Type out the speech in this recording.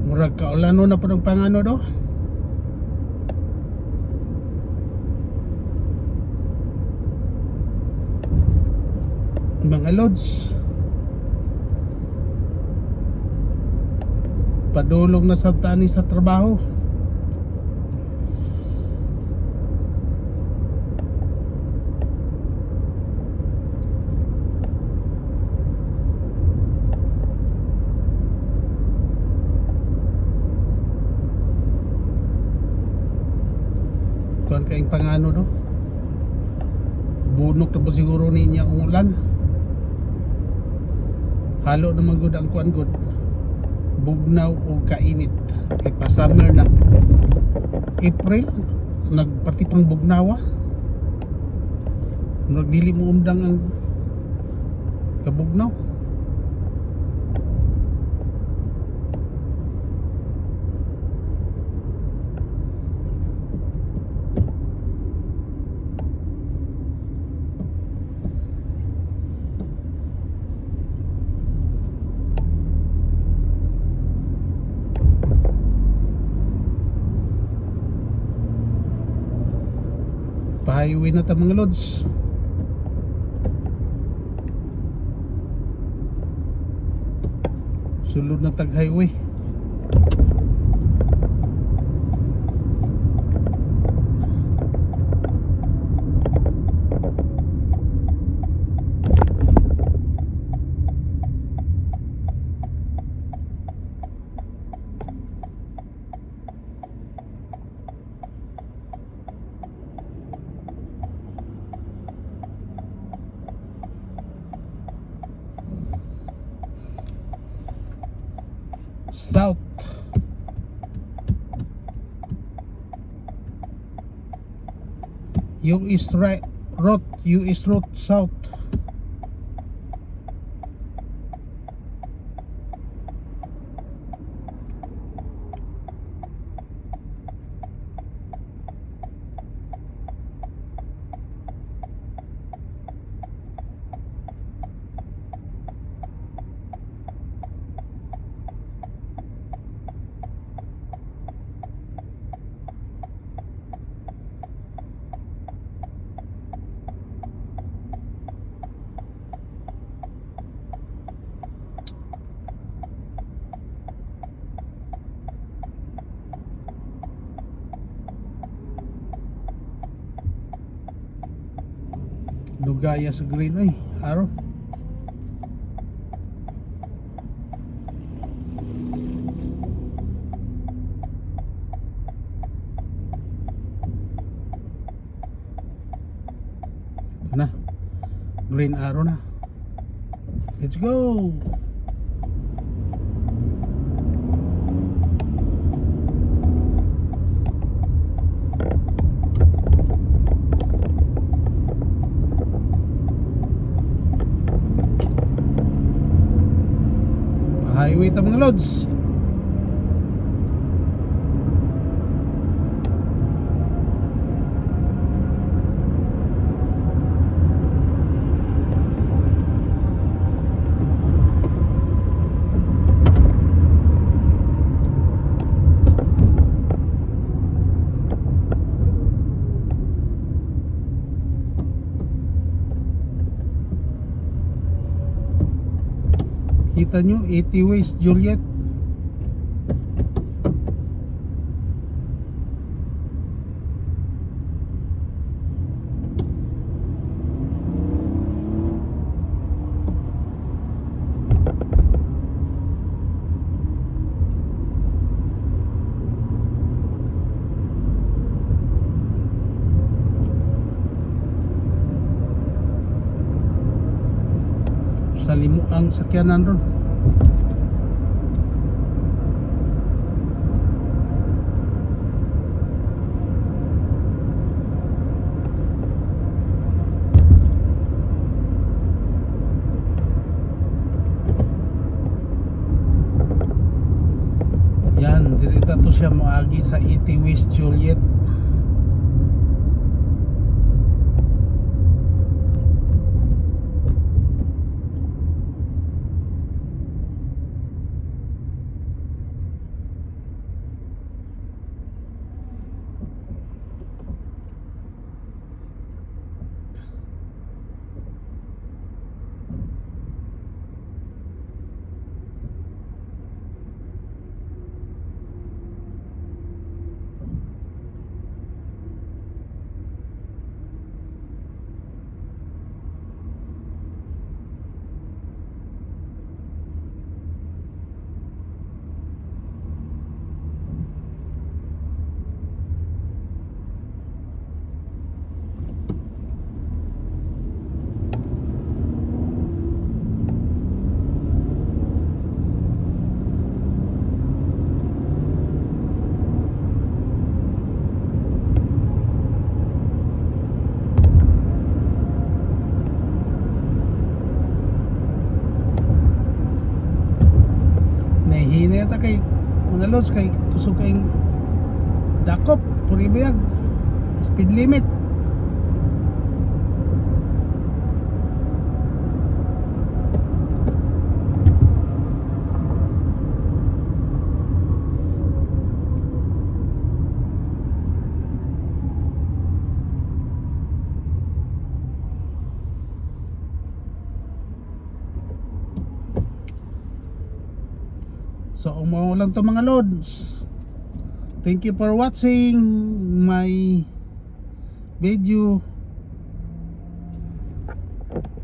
Murag kaulano na po ng pangano do. Mga lods, padulong na sa tani sa trabaho. Kuan kaing pangano do, bunok na po siguro niya ang ulan. Halo naman gud ang kuan gud, bugnaw o kainit. Kay pa summer na, April nagpati pang bugnawa, nagdili mo umdang ang kabugnaw. Pa-highway na ta mga lods. Sulod na tag-highway. South. US route south. Lugaya sa green ay araw. Na green arrow na. Let's go. Highway ta mga lods. Kita nyo 80 West Juliet. Sa limo ang sakyanan ron. Yan, direta to siya moagi sa 80 West Juliet. Hihina yata kay mga lods kay kusog kayong dakop puri biyag speed limit. So umaw lang to mga lods. Thank you for watching my video.